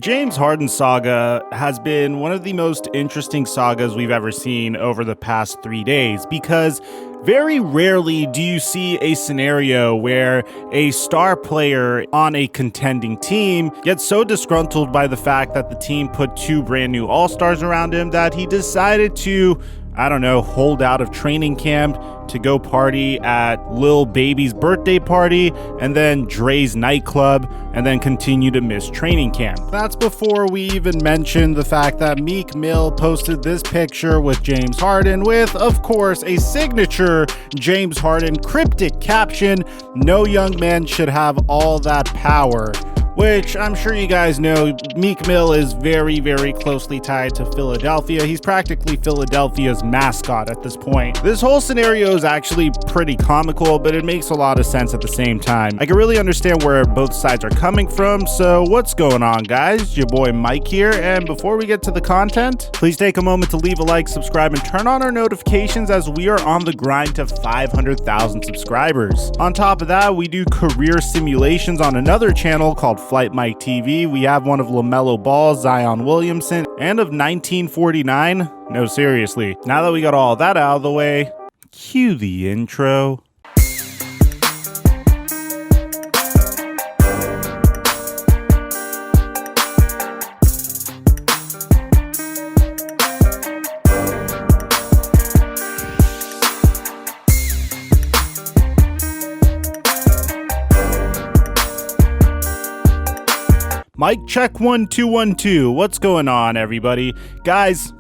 The James Harden saga has been one of the most interesting sagas we've ever seen over the past 3 days because very rarely do you see a scenario where a star player on a contending team gets so disgruntled by the fact that the team put two brand new all-stars around him that he decided to, hold out of training camp to go party at Lil Baby's birthday party and then Dre's nightclub and then continue to miss training camp. That's before we even mention the fact that Meek Mill posted this picture with James Harden with, of course, a signature James Harden cryptic caption, "No young man should have all that power." Which I'm sure you guys know, Meek Mill is very, very closely tied to Philadelphia. He's practically Philadelphia's mascot at this point. This whole scenario is actually pretty comical, but it makes a lot of sense at the same time. I can really understand where both sides are coming from, so what's going on, guys? Your boy Mike here, and before we get to the content, please take a moment to leave a like, subscribe, and turn on our notifications as we are on the grind to 500,000 subscribers. On top of that, we do career simulations on another channel called TheFlightMike TV. We have one of LaMelo Ball, Zion Williamson, and of 1949. No, seriously. Now that we got all that out of the way, cue the intro. Mic check 1 2 1 2. What's going on, everybody? Guys,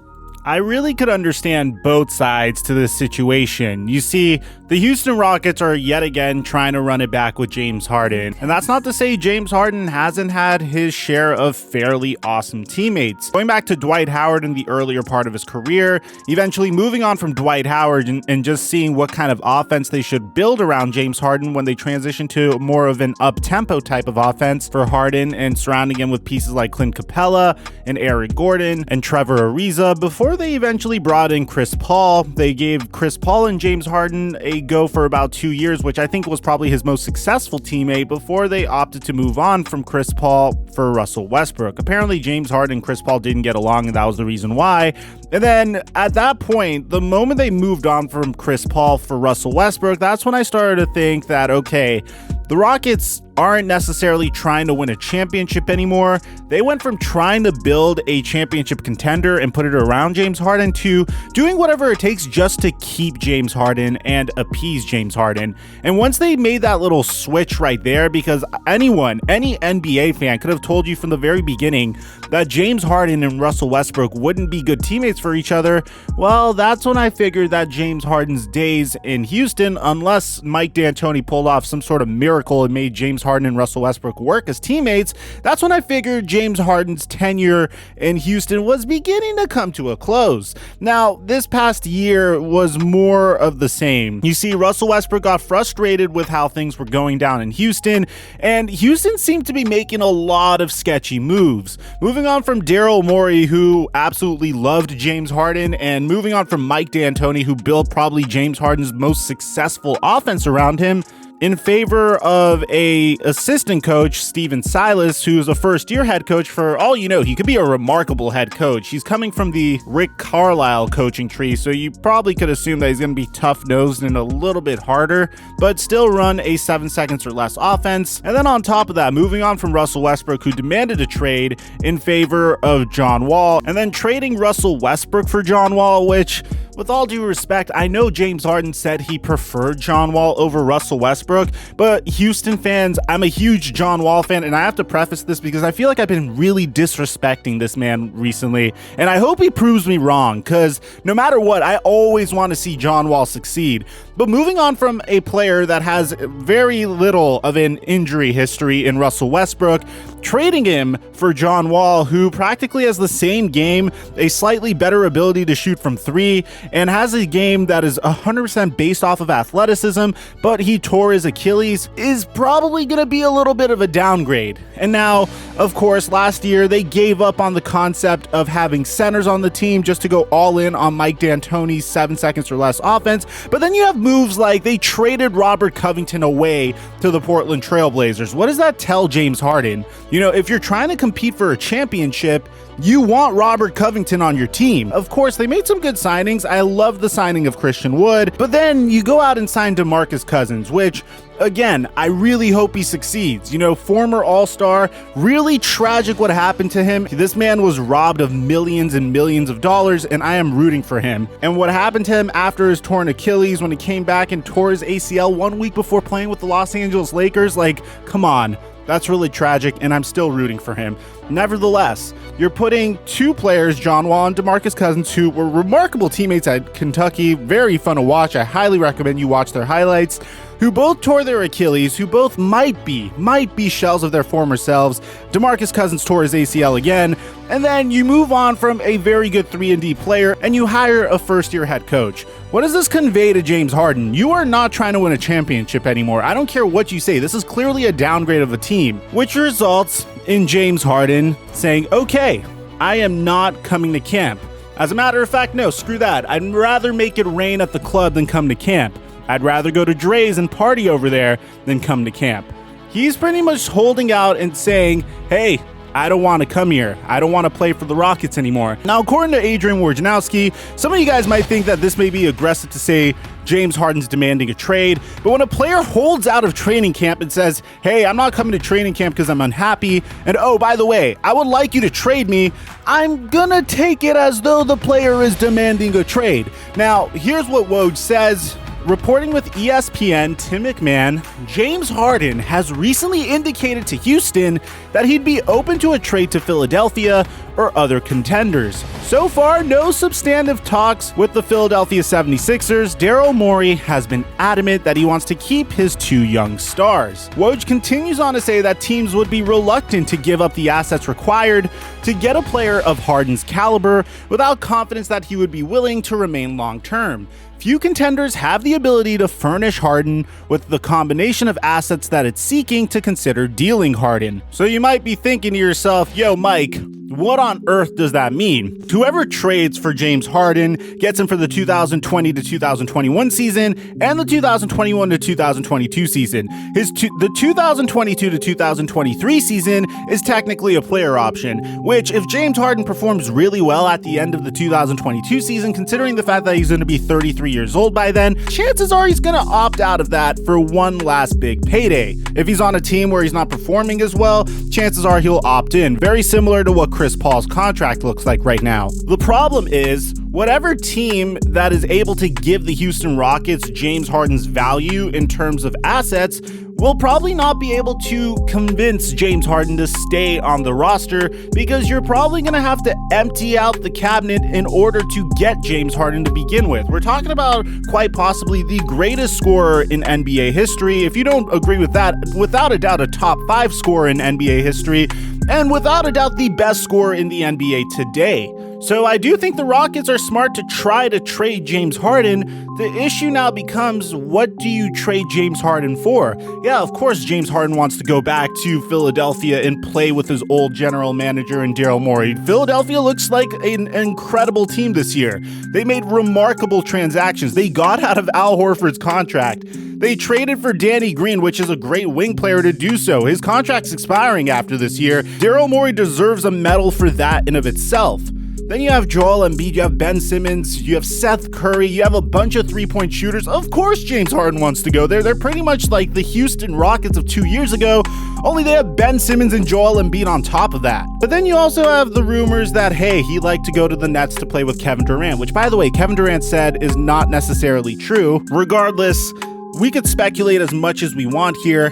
I really could understand both sides to this situation. You see, the Houston Rockets are yet again trying to run it back with James Harden. And that's not to say James Harden hasn't had his share of fairly awesome teammates. Going back to Dwight Howard in the earlier part of his career, eventually moving on from Dwight Howard and just seeing what kind of offense they should build around James Harden when they transition to more of an up-tempo type of offense for Harden and surrounding him with pieces like Clint Capella and Eric Gordon and Trevor Ariza. Before they eventually brought in Chris Paul, they gave Chris Paul and James Harden a go for about 2 years, which I think was probably his most successful teammate before they opted to move on from Chris Paul for Russell Westbrook. Apparently, James Harden and Chris Paul didn't get along, and that was the reason why. And then at that point, the moment they moved on from Chris Paul for Russell Westbrook, that's when I started to think that, okay, the Rockets aren't necessarily trying to win a championship anymore. They went from trying to build a championship contender and put it around James Harden to doing whatever it takes just to keep James Harden and appease James Harden. And once they made that little switch right there, because any NBA fan could have told you from the very beginning that James Harden and Russell Westbrook wouldn't be good teammates for each other, well, that's when I figured that James Harden's days in Houston, unless Mike D'Antoni pulled off some sort of miracle and made James Harden and Russell Westbrook work as teammates, that's when I figured James Harden's tenure in Houston was beginning to come to a close. Now, this past year was more of the same. You see, Russell Westbrook got frustrated with how things were going down in Houston, and Houston seemed to be making a lot of sketchy moves. Moving on from Daryl Morey, who absolutely loved James Harden, and moving on from Mike D'Antoni, who built probably James Harden's most successful offense around him, in favor of a assistant coach, Stephen Silas, who's a first-year head coach. For all you know, he could be a remarkable head coach. He's coming from the Rick Carlisle coaching tree, so you probably could assume that he's going to be tough-nosed and a little bit harder, but still run a 7 seconds or less offense. And then on top of that, moving on from Russell Westbrook, who demanded a trade in favor of John Wall, and then trading Russell Westbrook for John Wall, which, with all due respect, I know James Harden said he preferred John Wall over Russell Westbrook, but Houston fans, I'm a huge John Wall fan, and I have to preface this because I feel like I've been really disrespecting this man recently, and I hope he proves me wrong, because no matter what, I always want to see John Wall succeed. But moving on from a player that has very little of an injury history in Russell Westbrook, trading him for John Wall, who practically has the same game, a slightly better ability to shoot from three, and has a game that is 100% based off of athleticism, but he tore his Achilles, is probably going to be a little bit of a downgrade. And now, of course, last year they gave up on the concept of having centers on the team just to go all in on Mike D'Antoni's 7 seconds or less offense. But then you have moves like they traded Robert Covington away to the Portland Trail Blazers. What does that tell James Harden? You know, if you're trying to compete for a championship, you want Robert Covington on your team. Of course, they made some good signings. I love the signing of Christian Wood, but then you go out and sign DeMarcus Cousins, which, again, I really hope he succeeds. You know, former All-Star, really tragic what happened to him. This man was robbed of millions and millions of dollars, and I am rooting for him. And what happened to him after his torn Achilles, when he came back and tore his ACL 1 week before playing with the Los Angeles Lakers, like, come on. That's really tragic, and I'm still rooting for him. Nevertheless, you're putting two players, John Wall and DeMarcus Cousins, who were remarkable teammates at Kentucky, very fun to watch. I highly recommend you watch their highlights, who both tore their Achilles, who both might be shells of their former selves. DeMarcus Cousins tore his ACL again, and then you move on from a very good 3-and-D player, and you hire a first-year head coach. What does this convey to James Harden? You are not trying to win a championship anymore. I don't care what you say. This is clearly a downgrade of a team, which results in James Harden saying, okay, I am not coming to camp. As a matter of fact, no, screw that. I'd rather make it rain at the club than come to camp. I'd rather go to Dre's and party over there than come to camp. He's pretty much holding out and saying, hey, I don't want to come here. I don't want to play for the Rockets anymore. Now, according to Adrian Wojnarowski, some of you guys might think that this may be aggressive to say James Harden's demanding a trade, but when a player holds out of training camp and says, hey, I'm not coming to training camp because I'm unhappy, and oh, by the way, I would like you to trade me, I'm gonna take it as though the player is demanding a trade. Now, here's what Woj says. Reporting with ESPN, Tim McMahon, James Harden has recently indicated to Houston that he'd be open to a trade to Philadelphia or other contenders. So far, no substantive talks with the Philadelphia 76ers. Daryl Morey has been adamant that he wants to keep his two young stars. Woj continues on to say that teams would be reluctant to give up the assets required to get a player of Harden's caliber without confidence that he would be willing to remain long-term. Few contenders have the ability to furnish Harden with the combination of assets that it's seeking to consider dealing Harden. So you might be thinking to yourself, yo, Mike, what on earth does that mean? Whoever trades for James Harden gets him for the 2020 to 2021 season and the 2021 to 2022 season. The 2022 to 2023 season is technically a player option, which if James Harden performs really well at the end of the 2022 season, considering the fact that he's going to be 33 years old by then, chances are he's going to opt out of that for one last big payday. If he's on a team where he's not performing as well, chances are he'll opt in. Very similar to what Chris Paul's contract looks like right now. The problem is, whatever team that is able to give the Houston Rockets James Harden's value in terms of assets will probably not be able to convince James Harden to stay on the roster, because you're probably going to have to empty out the cabinet in order to get James Harden to begin with. We're talking about quite possibly the greatest scorer in NBA history. If you don't agree with that, without a doubt a top 5 scorer in NBA history, and without a doubt the best scorer in the NBA today. So I do think the Rockets are smart to try to trade James Harden. The issue now becomes, what do you trade James Harden for? Yeah, of course James Harden wants to go back to Philadelphia and play with his old general manager and Daryl Morey. Philadelphia looks like an incredible team this year. They made remarkable transactions. They got out of Al Horford's contract. They traded for Danny Green, which is a great wing player to do so. His contract's expiring after this year. Daryl Morey deserves a medal for that in of itself. Then you have Joel Embiid, you have Ben Simmons, you have Seth Curry, you have a bunch of three-point shooters. Of course James Harden wants to go there. They're pretty much like the Houston Rockets of 2 years ago, only they have Ben Simmons and Joel Embiid on top of that. But then you also have the rumors that, hey, he'd like to go to the Nets to play with Kevin Durant, which, by the way, Kevin Durant said is not necessarily true. Regardless, we could speculate as much as we want here.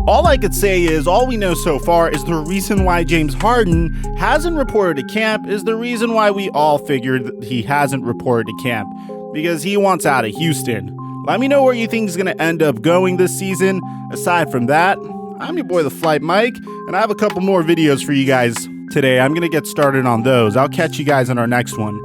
All I could say is, all we know so far is the reason why James Harden hasn't reported to camp is the reason why we all figured that he hasn't reported to camp, because he wants out of Houston. Let me know where you think he's going to end up going this season. Aside from that, I'm your boy, TheFlightMike, and I have a couple more videos for you guys today. I'm going to get started on those. I'll catch you guys in our next one.